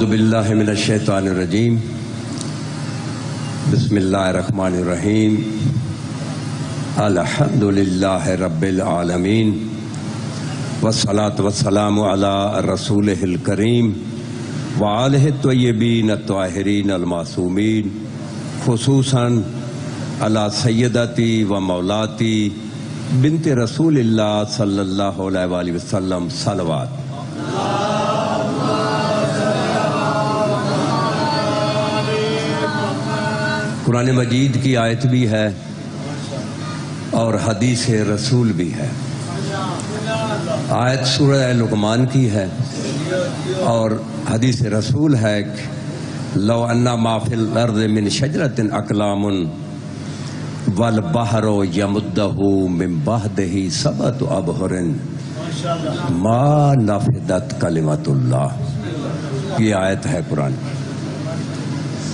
اعوذ باللہ من الشیطان الرجیم بسم اللہ الرحمن الرحیم الحمد للہ رب العالمین والصلاة والسلام علی رسولہ الکریم وآلہ الطیبین الطاہرین المعصومین خصوصاً علی سیدتی و مولاتی بنت رسول اللہ صلی اللہ علیہ وآلہ وسلم صلوات۔ قرآن مجید کی آیت بھی ہے اور حدیث رسول بھی ہے۔ آیت سورہ لقمان کی ہے اور حدیث رسول ہے لو انا ما فی الارض من شجرۃ اقلام والبحر یمدہ من بعدہ سبعۃ ابحر ما نفدت کلمۃ اللہ۔ یہ آیت ہے قرآن کی۔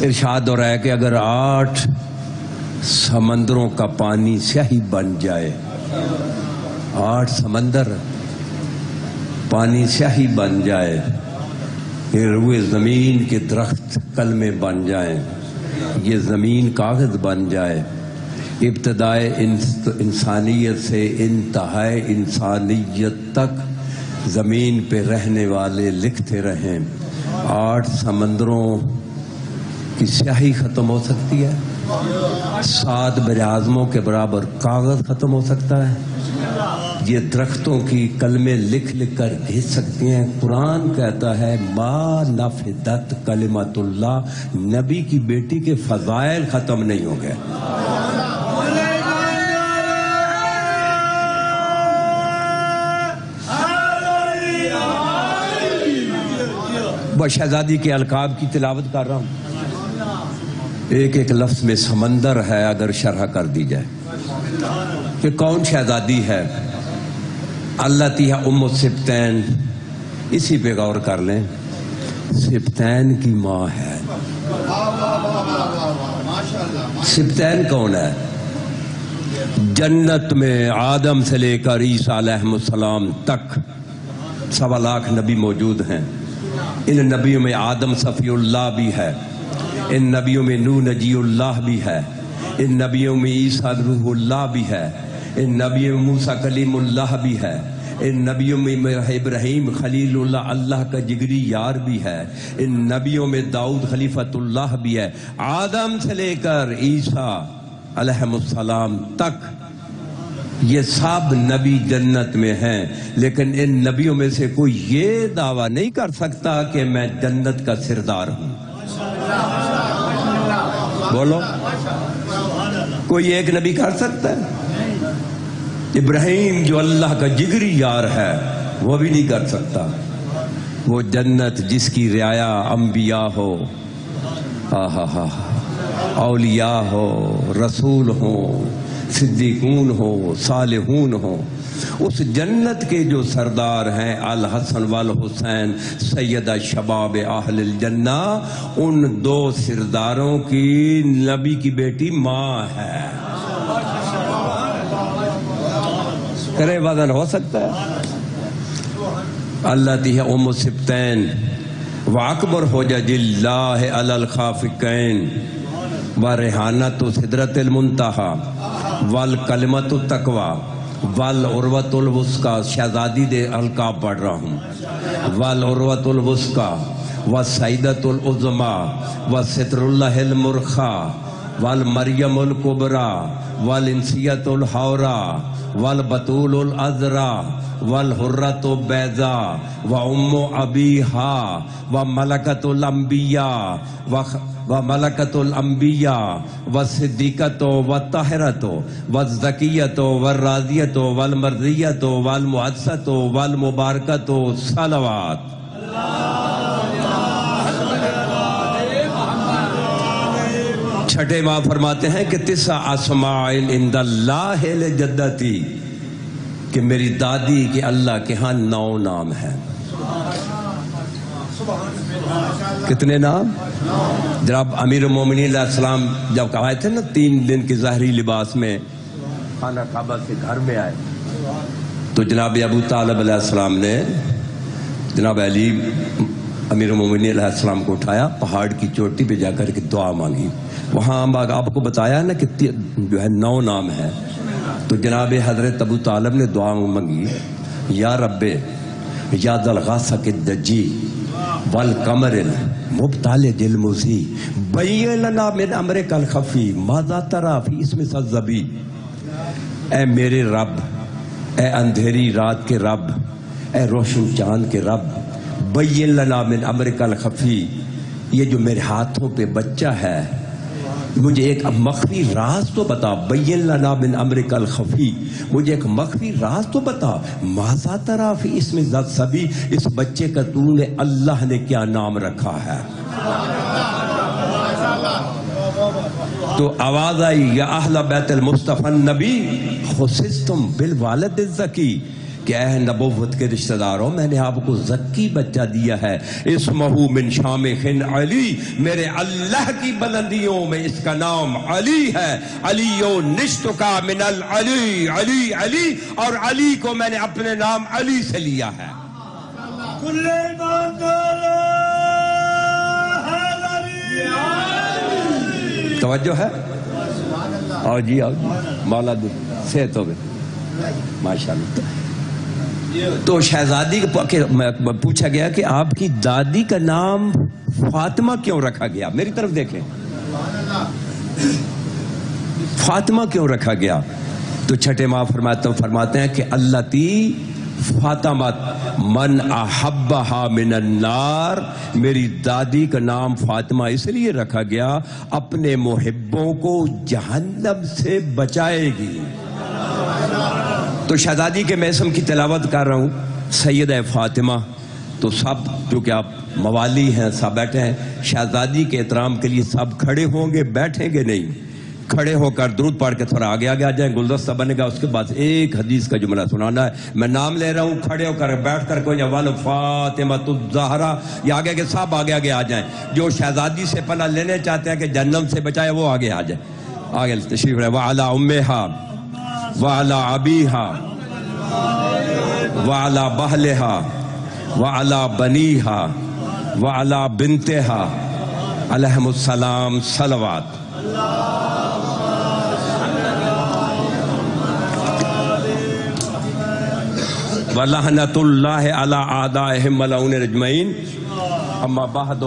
ارشاد ہو رہا ہے کہ اگر 8 سمندروں کا پانی سیاہی بن جائے، 8 سمندر پانی سیاہی بن جائے، یہ روئے زمین کے درخت کلمے بن جائیں، یہ زمین کاغذ بن جائے، ابتدائے انسانیت سے انتہائی انسانیت تک زمین پہ رہنے والے لکھتے رہیں، 8 سمندروں کی سیاہی ختم ہو سکتی ہے، 7 براعظموں کے برابر کاغذ ختم ہو سکتا ہے، یہ درختوں کی کلمے لکھ لکھ کر بھیج سکتی ہیں۔ قرآن کہتا ہے ما نفدت کلمۃ اللہ، نبی کی بیٹی کے فضائل ختم نہیں ہو گئے۔ بس شہزادی کے القاب کی تلاوت کر رہا ہوں، ایک ایک لفظ میں سمندر ہے، اگر شرح کر دی جائے کہ کون شہزادی ہے۔ اللہ تیہ ام السبتین، اسی پہ غور کر لیں، سبتین کی ماں ہے۔ سبتین کون ہے؟ جنت میں آدم سے لے کر عیسیٰ علیہ السلام تک 1.25 لاکھ نبی موجود ہیں۔ ان نبیوں میں آدم صفی اللہ بھی ہے، ان نبیوں میں نوح نجی اللہ بھی ہے، ان نبیوں میں عیسیٰ روح اللہ بھی ہے، ان نبیوں میں موسیٰ کلیم اللہ بھی ہے، ان نبیوں میں ابراہیم خلیل اللہ اللہ کا جگری یار بھی ہے، ان نبیوں میں داؤد خلیفۃ اللہ بھی ہے۔ آدم سے لے کر عیسیٰ علیہ السلام تک یہ سب نبی جنت میں ہیں، لیکن ان نبیوں میں سے کوئی یہ دعویٰ نہیں کر سکتا کہ میں جنت کا سردار ہوں۔ بولو، کوئی ایک نبی کر سکتا ہے؟ ابراہیم جو اللہ کا جگری یار ہے وہ بھی نہیں کر سکتا۔ وہ جنت جس کی رعایا انبیاء ہو، اولیاء ہو، رسول ہو، صدیقون ہو، صالحون ہو، اس جنت کے جو سردار ہیں الحسن والحسین سیدہ شباب اہل الجنہ، ان 2 سرداروں کی نبی کی بیٹی ماں ہے۔ کرے وزن ہو سکتا ہے؟ اللہ تیہ ام السبتین واکبر حجج اللہ علی الخافقین وریحانۃ سدرۃ المنتہی والکلمۃ التقویٰ والعروۃ الوثقیٰ۔ شہزادی دے القاب پڑھ رہا ہوں۔ والعروۃ الوثقیٰ والسیدۃ العظمیٰ والستر اللہ المرخیٰ والمریم الکبریٰ والانسیۃ الحوریٰ والبتول العذراء والحرۃ بیضاء وام ابیہا وملکۃ الانبیاء وملکۃ الانبیاء والصدیقۃ والطاہرۃ والزکیۃ والراضیۃ والمرضیۃ والمعزۃ والمبارکۃ صلوات۔ چھٹے ماں فرماتے ہیں کہ 9 اسماء عند اللہ لجدتی، کہ میری دادی کے اللہ کے ہاں 9 نام ہیں۔ کتنے نام؟ جناب امیر المومنین علیہ السلام جب آئے تھے نا 3 دن کے ظاہری لباس میں خانہ کعبہ سے گھر میں آئے، تو جناب ابو طالب علیہ السلام نے جناب علی امیر المومنین علیہ السلام کو اٹھایا، پہاڑ کی چوٹی پہ جا کر کے دعا مانگی. وہاں آپ کو بتایا نا کہ جو ہے 9 نام ہے. تو جناب حضرت ابو طالب نے دعا مانگی، یا رب یا ذا الغاثق الدجی والقمر المبتلج المضی بین لنا من امرک الخفی ماذا تری فی اسم الذبی. اے میرے رب، اے اندھیری رات کے رب، اے روشن چاند کے رب، بین لنا من امرک الخفی، یہ جو میرے ہاتھوں پہ بچہ ہے مجھے ایک مخفی راز تو بتا. بین لنا من امرک الخفی، مجھے ایک مخفی راز تو بتا. ماذا تری فی اسم الذبی، اس بچے کا تو نے اللہ نے کیا نام رکھا ہے. تو آواز آئی، یا اہل بیت المصطفی النبی خصصتم بالوالد الزکی، کہ اے نبوت کے رشتہ داروں میں نے آپ کو زکی بچہ دیا ہے. اسمہ من شامخ علی، میرے اللہ کی بلندیوں میں اس کا نام علی ہے. علیو نشتکا من العلی، علی علی، اور علی کو میں نے اپنے نام علی سے لیا ہے. توجہ ہے؟ آؤ جی آؤ جی، مولا دو صحت ہو گئے ماشاءاللہ. تو شہزادی کو پوچھا گیا کہ آپ کی دادی کا نام فاطمہ کیوں رکھا گیا؟ میری طرف دیکھیں، فاطمہ کیوں رکھا گیا؟ تو چھٹے ماں فرماتے ہیں کہ اللہ تی فاطمہ من احبہا من النار، میری دادی کا نام فاطمہ اس لیے رکھا گیا اپنے محبوں کو جہنم سے بچائے گی. تو شہزادی کے میں اسم کی تلاوت کر رہا ہوں، سیدہ فاطمہ. تو سب چونکہ آپ موالی ہیں سب بیٹھے ہیں، شہزادی کے احترام کے لیے سب کھڑے ہوں گے، بیٹھیں گے نہیں. کھڑے ہو کر درود پڑھ کے تھوڑا آگے آگے آ جائیں، گلدستہ بنے گا. اس کے بعد ایک حدیث کا جملہ سنانا ہے. میں نام لے رہا ہوں، کھڑے ہو کر بیٹھ کر کوئی اول فاطمۃ الزہرا یا آگے کے سب آگے آگے آ جائیں. جو شہزادی سے پناہ لینے چاہتے ہیں کہ جہنم سے بچائے وہ آگے آ جائیں. آگے تشریف رہے. وعلی امہا وعلی ابیہا وعلی بہلہا وعلی بنیہا وعلی بنتہا علیہم السلام صلوات. وَلَحْنَةُ اللَّهِ عَلَىٰ أَعْدَائِهِمْ مَلْعُونِينَ أَجْمَعِينَ. اما بعد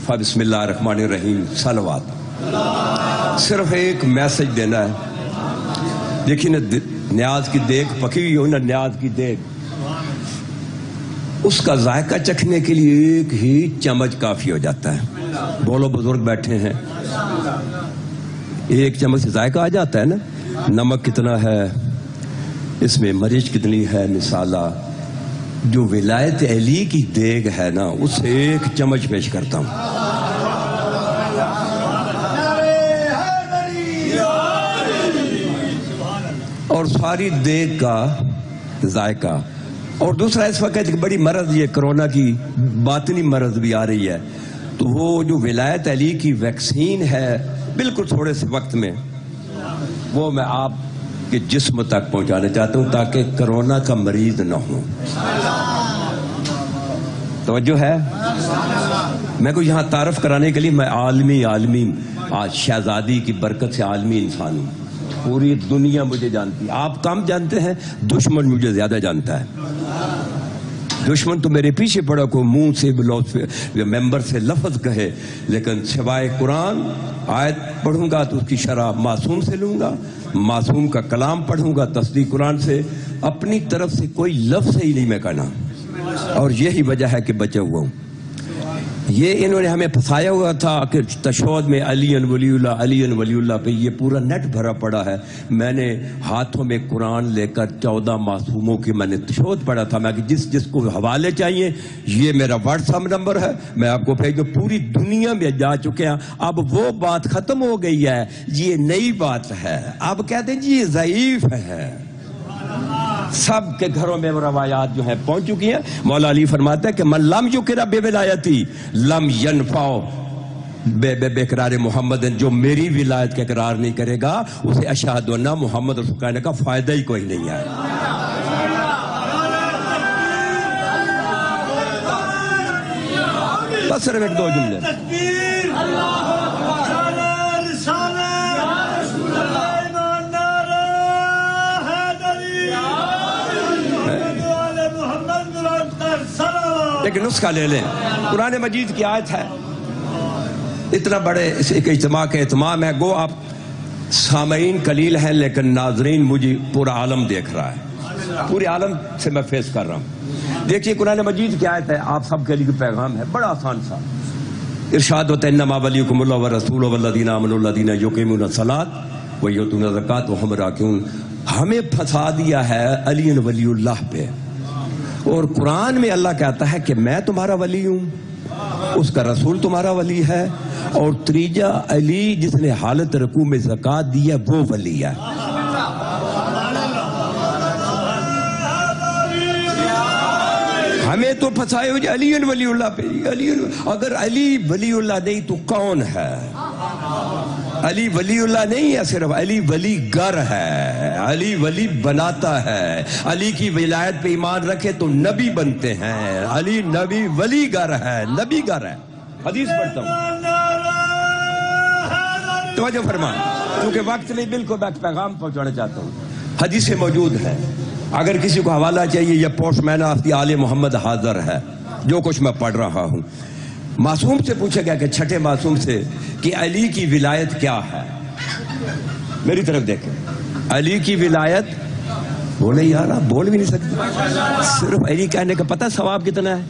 فبسم اللہ الرحمن الرحیم. صلوات. صرف ایک میسج دینا ہے. دیکھیں نا، نیاز کی دیگ پکی ہوئی ہو نا، نیاز کی دیگ، اس کا ذائقہ چکھنے کے لیے ایک ہی چمچ کافی ہو جاتا ہے. بولو بزرگ بیٹھے ہیں، ایک چمچ سے ذائقہ آ جاتا ہے نا. نمک کتنا ہے اس میں، مرچ کتنی ہے، مسالہ. جو ولایت علی کی دیگ ہے نا، اس سے ایک چمچ پیش کرتا ہوں. اور ساری دیگ کا ذائقہ. اور دوسرا اس وقت ایک بڑی مرض، یہ کرونا کی باطنی مرض بھی آ رہی ہے، تو وہ جو ولایت علی کی ویکسین ہے بالکل تھوڑے سے وقت میں وہ میں آپ کے جسم تک پہنچانا چاہتا ہوں تاکہ کرونا کا مریض نہ ہو. توجہ ہے؟ میں کو یہاں تعارف کرانے کے لیے میں عالمی آج شہزادی کی برکت سے عالمی انسان ہوں. پوری دنیا مجھے جانتی ہے. آپ کم جانتے ہیں، دشمن مجھے زیادہ جانتا ہے. دشمن تو میرے پیچھے پڑا کو منہ سے ممبر سے لفظ کہے، لیکن سوائے قرآن آیت پڑھوں گا تو اس کی شرح معصوم سے لوں گا، معصوم کا کلام پڑھوں گا تصدیق قرآن سے. اپنی طرف سے کوئی لفظ ہی نہیں میں کہنا، اور یہی وجہ ہے کہ بچا ہوا ہوں. یہ انہوں نے ہمیں پھنسایا ہوا تھا کہ تشہد میں علی ولی اللہ، علی ولی اللہ پہ یہ پورا نیٹ بھرا پڑا ہے. میں نے ہاتھوں میں قرآن لے کر 14 معصوموں کی میں نے تشہد پڑھا تھا. میں کہ جس کو حوالے چاہیے یہ میرا واٹس ایپ نمبر ہے، میں آپ کو بھیج دوں. پوری دنیا میں جا چکے ہیں. اب وہ بات ختم ہو گئی ہے، یہ نئی بات ہے. اب کہتے ہیں جی یہ ضعیف ہے. سب کے گھروں میں روایات جو ہیں پہنچ چکی ہیں. مولا علی فرماتا ہے کہ من لم یقر بولایتی لم ینفع بے محمد، جو میری ولایت کا اقرار نہیں کرے گا اسے اشہد ان محمد رسول کہنے کا فائدہ ہی کوئی نہیں ہے. بس صرف ایک دو جملے. ایک نسخہ لے لیں. قرآن مجید کی آیت ہے, اتنا بڑے ایک اجتماع کا اہتمام ہے. گو آپ سامعین قلیل ہیں لیکن ناظرین مجھے پورا عالم دیکھ رہا ہے, پورے عالم سے میں فیس کر رہا ہوں. دیکھیے قرآن مجید کی آیت ہے, آپ سب کے لیے پیغام ہے, بڑا آسان سا. ارشاد ہوتا ہے انما ولیکم اللہ ورسولہ والذین آمنوا الذین یقیمون الصلاۃ ویؤتون الزکاۃ وہم راکعون. ہمیں پھنسا دیا ہے علی ولی اللہ پہ, اور قرآن میں اللہ کہتا ہے کہ میں تمہارا ولی ہوں, اس کا رسول تمہارا ولی ہے, اور تریجا علی جس نے حالت رکوع میں زکوٰۃ دی ہے وہ ولی ہے. ہمیں تو پھنسائے ہو جائے علی ولی اللہ پہ. اگر علی ولی اللہ نہیں تو کون ہے؟ علی ولی اللہ نہیں ہے, صرف علی ولی گر ہے, علی ولی بناتا ہے. علی کی ولایت پہ ایمان رکھے تو نبی بنتے ہیں. علی نبی ولی گر ہے, نبی گر ہے. حدیث پڑھتا ہوں, توجہ فرمائیں, کیونکہ وقت نہیں, بالکل میں پیغام پہنچانا چاہتا ہوں. حدیث موجود ہے, اگر کسی کو حوالہ چاہیے, یہ پوسٹ مین آف دی آل محمد حاضر ہے, جو کچھ میں پڑھ رہا ہوں. معصوم سے پوچھا گیا کہ چھٹے معصوم سے کہ علی کی ولایت کیا ہے. میری طرف دیکھیں, علی کی ولایت بولے یار, آپ بول بھی نہیں سکتے. صرف علی کہنے کا پتہ ثواب کتنا ہے؟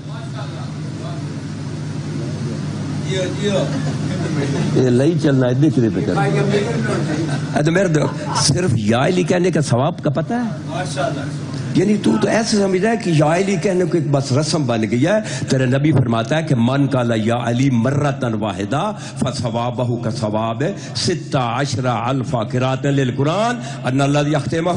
لئی چلنا ہے, دیکھ رہے پہ کرنا. تو میرے صرف یا علی کہنے کا ثواب کا پتہ ہے؟ یعنی تو ایسے سمجھ رہا ہے کہ یا علی کہنے کو ایک بس رسم بن گیا ہے. تیرے نبی فرماتا ہے کہ من قال یا علی مرتن واحدہ فثوابہ کثواب 16,000 قراءۃ للقرآن ان اللہ یختمہ.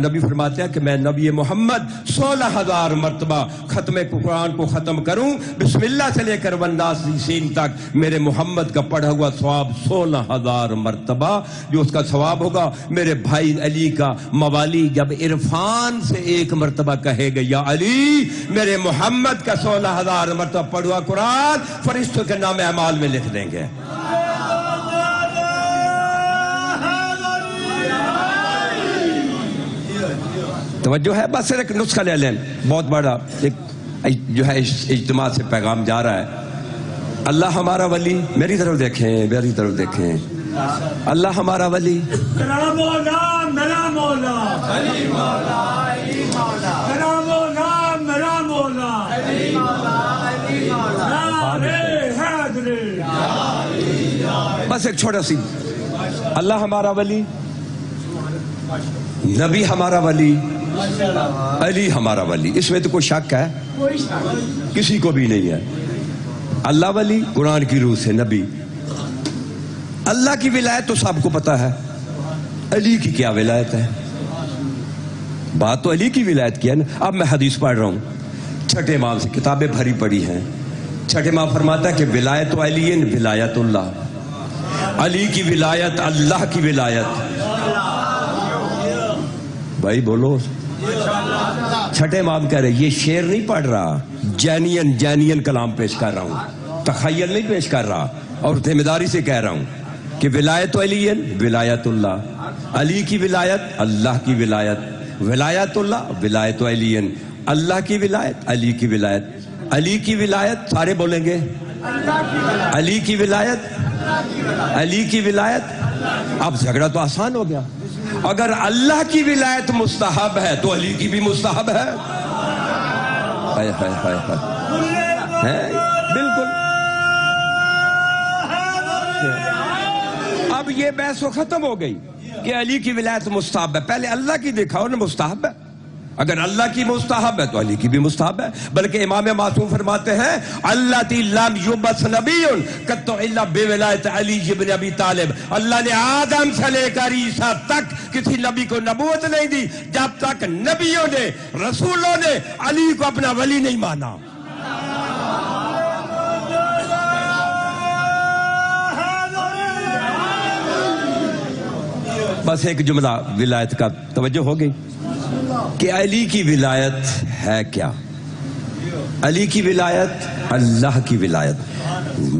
نبی فرماتے ہیں کہ میں نبی محمد 16,000 مرتبہ ختم قرآن کو ختم کروں, بسم اللہ سے لے کر والناس سین تک, میرے محمد کا پڑھا ہوا ثواب 16,000 مرتبہ, جو اس کا ثواب ہوگا. میرے بھائی علی کا موالی جب عرفان سے ایک مرتبہ کہے گا یا علی, میرے محمد کا 16,000 مرتبہ پڑھوا قرآن فرشتوں کے نام اعمال میں لکھ دیں گے. توجہ ہے, بس ایک نسخہ لے لیں, بہت بڑا ایک جو ہے اجتماع سے پیغام جا رہا ہے. اللہ ہمارا ولی, میری طرف دیکھیں, میری طرف دیکھیں, اللہ ہمارا ولی, میرا مولا, میرا مولا, علی مولا, علی مولا, میرا مولا, میرا مولا, علی مولا, علی مولا. بس ایک چھوٹا سی, اللہ ہمارا ولی, نبی ہمارا ولی, علی ہمارا ولی, اس میں تو کوئی شک ہے؟ کسی کو بھی نہیں ہے. اللہ ولی قرآن کی روح سے, نبی. اللہ کی ولایت تو سب کو پتا ہے, علی کی کیا ولایت ہے؟ بات تو علی کی ولایت کی ہے نا. اب میں حدیث پڑھ رہا ہوں, چھٹے امام سے, کتابیں بھری پڑی ہیں. چھٹے امام فرماتا ہے کہ ولایت علی ولایت اللہ, علی کی ولایت اللہ کی ولایت. بھائی بولو. چھٹے امام کہہ رہے, یہ شعر نہیں پڑھ رہا, جینین کلام پیش کر رہا ہوں, تخیل نہیں پیش کر رہا, اور ذمہ داری سے کہہ رہا ہوں کہ ولایت علی ولایت اللہ, علی کی ولایت اللہ کی ولایت, ولایت اللہ ولایت علی, اللہ کی ولایت علی کی ولایت, علی کی ولایت سارے بولیں گے, علی کی ولایت, علی کی ولایت. اب جھگڑا تو آسان ہو گیا, اگر اللہ کی ولایت مستحب ہے تو علی کی بھی مستحب ہے. بالکل. اب یہ بحث و ختم ہو گئی کہ علی کی ولایت مستحب ہے. پہلے اللہ کی دیکھا نے مستحب ہے, اگر اللہ کی مستحب ہے تو علی کی بھی مستحب ہے. بلکہ امام معصوم فرماتے ہیں اللہ تی لم یبعث نبی قط الا بولایت علی ابن ابی طالب. اللہ نے آدم سے لے کر عیسیٰ تک کسی نبی کو نبوت نہیں دی جب تک نبیوں نے, رسولوں نے علی کو اپنا ولی نہیں مانا. بس ایک جملہ ولایت کا توجہ ہو گئی کہ علی کی ولایت ہے کیا. علی کی ولایت اللہ کی ولایت۔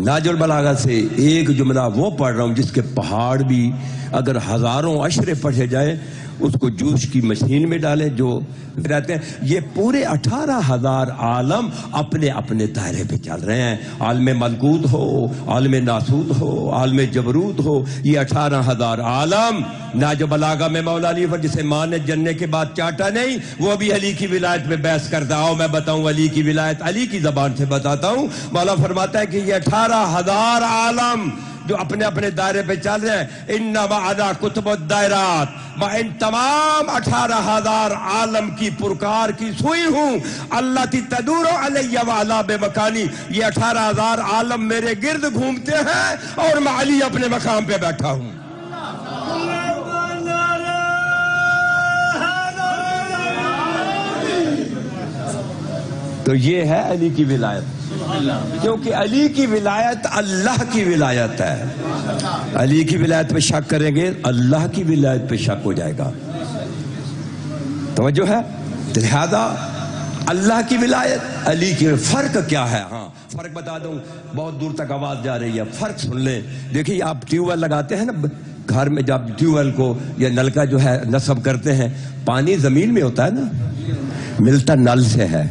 ناج البلاغہ سے ایک جملہ وہ پڑھ رہا ہوں جس کے پہاڑ بھی اگر ہزاروں عشرے پڑھے جائیں اس کو جوش کی مشین میں ڈالیں جو رہتے ہیں۔ یہ پورے 18,000 عالم اپنے اپنے دائرے پہ چل رہے ہیں، عالم ملکوت ہو، عالم ناسوت ہو، عالم جبروت ہو، یہ 18,000 عالم ناج بلاغہ میں مولا علی پر جسے ماں نے جننے کے بعد چاٹا نہیں، وہ بھی علی کی ولایت میں بحث کرتا۔ آؤ میں بتاؤں علی کی ولایت، علی کی زبان سے بتاتا ہوں۔ مولا فرماتا ہے کہ یہ 18,000 عالم جو اپنے اپنے دائرے پہ چل رہے ہیں، انما انا کتب الدائرات، میں ان تمام 18,000 عالم کی پرکار کی سوئی ہوں۔ اللہ تی تدور علی وعلا بے مکانی، یہ 18,000 عالم میرے گرد گھومتے ہیں اور میں علی اپنے مقام پہ بیٹھا ہوں۔ تو یہ ہے علی کی ولایت، کیونکہ علی کی ولایت اللہ کی ولایت ہے۔ علی کی ولایت پہ شک کریں گے اللہ کی ولایت پہ شک ہو جائے گا۔ توجہ ہے؟ لہذا اللہ کی ولایت علی کی فرق کیا ہے؟ ہاں فرق بتا دوں، بہت دور تک آواز جا رہی ہے، فرق سن لیں۔ دیکھیے آپ ٹیوب ویل لگاتے ہیں نا گھر میں، جب ٹیوب ویل کو یا نل کا جو ہے نصب کرتے ہیں، پانی زمین میں ہوتا ہے نا، ملتا نل سے ہے،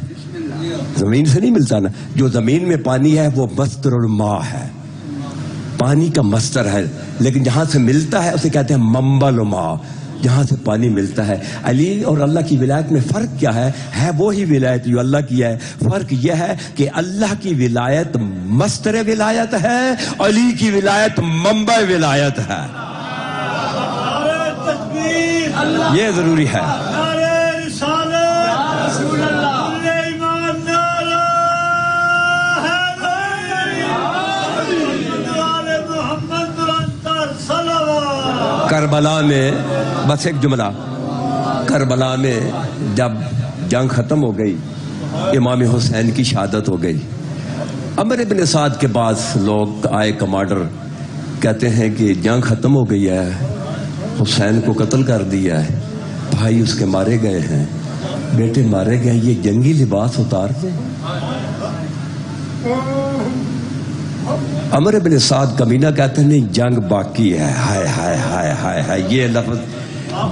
زمین سے نہیں ملتا نا۔ جو زمین میں پانی ہے وہ مصدر الماء ہے، پانی کا مصدر ہے، لیکن جہاں سے ملتا ہے اسے کہتے ہیں منبع الماء، جہاں سے پانی ملتا ہے۔ علی اور اللہ کی ولایت میں فرق کیا ہے؟ ہے وہی ولایت جو اللہ کی ہے، فرق یہ ہے کہ اللہ کی ولایت مصدر ولایت ہے، علی کی ولایت منبع ولایت ہے۔ یہ ضروری ہے۔ کربلا میں بس ایک جملہ، کربلا میں جب جنگ ختم ہو گئی، امام حسین کی شہادت ہو گئی، عمر بن سعد کے پاس لوگ آئے، کمانڈر کہتے ہیں کہ جنگ ختم ہو گئی ہے، حسین کو قتل کر دیا ہے، بھائی اس کے مارے گئے ہیں، بیٹے مارے گئے، یہ جنگی لباس اتار دیں۔ عمر بن سعد کمینہ کہتے ہیں نہیں جنگ باقی ہے۔ ہائے ہائے ہائے ہائے ہائے، یہ لفظ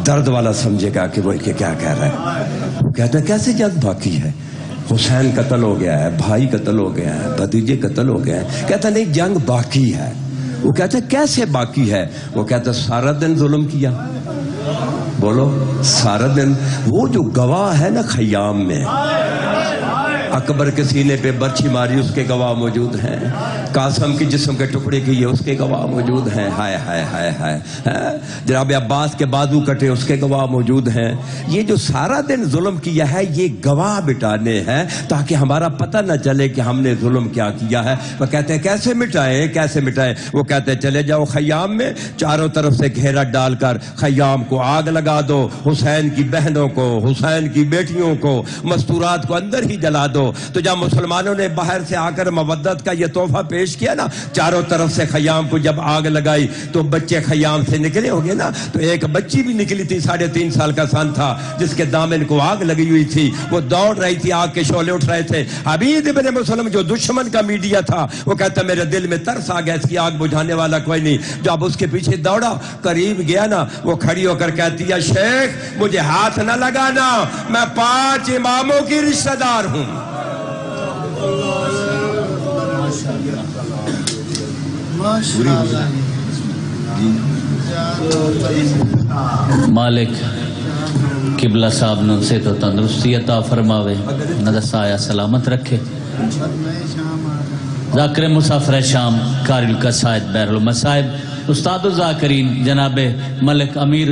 درد والا سمجھے گا کہ وہ کیا کہہ رہا ہے۔ وہ کہتا ہے کیسے جنگ باقی ہے؟ حسین قتل ہو گیا ہے، بھائی قتل ہو گیا ہے، بھتیجے قتل ہو گئے ہیں۔ کہتا ہے نہیں جنگ باقی ہے۔ وہ کہتا ہے کیسے باقی ہے؟ وہ کہتا ہے سارا دن ظلم کیا، بولو سارا دن۔ وہ جو گواہ ہے نا خیام میں، اکبر کے سینے پہ برچھی ماری اس کے گواہ موجود ہیں، قاسم کی جسم کے ٹکڑے کیے اس کے گواہ موجود ہیں، ہائے ہائے ہائے ہائے، جناب عباس کے بازو کٹے اس کے گواہ موجود ہیں۔ یہ جو سارا دن ظلم کیا ہے یہ گواہ بٹانے ہیں تاکہ ہمارا پتہ نہ چلے کہ ہم نے ظلم کیا کیا ہے۔ وہ کہتے ہیں کیسے مٹائیں کیسے مٹائیں؟ وہ کہتے ہیں چلے جاؤ خیام میں، چاروں طرف سے گھیرا ڈال کر خیام کو آگ لگا دو، حسین کی بہنوں کو، حسین کی بیٹیوں کو، مستورات کو اندر ہی جلا دو۔ تو جب مسلمانوں نے باہر سے آ کر مودت کا یہ تحفہ پیش کیا نا، چاروں طرف سے خیام کو جب آگ لگائی تو بچے خیام سے نکلے ہو گئے نا، تو ایک بچی بھی نکلی تھی، 3.5 سال کا سن تھا، جس کے دامن کو آگ لگی ہوئی تھی، وہ دوڑ رہی تھی، آگ کے شعلے اٹھ رہے تھے۔ عبید ابن مسلم جو دشمن کا میڈیا تھا وہ کہتا میرے دل میں ترس آ گیا، اس کی آگ بجھانے والا کوئی نہیں۔ جب اس کے پیچھے دوڑا، قریب گیا نا، وہ کھڑی ہو کر کہتی ہے شیخ مجھے ہاتھ نہ لگانا، میں 5 اماموں کی رشتہ دار ہوں۔ مالک قبلہ صاحب نے سے تو تندرستی عطا فرماوے، نظر آیا سلامت رکھے۔ ذاکر مسافر شام قاری القصائد بحر المصائب، استاد الذاکرین جناب ملک امیر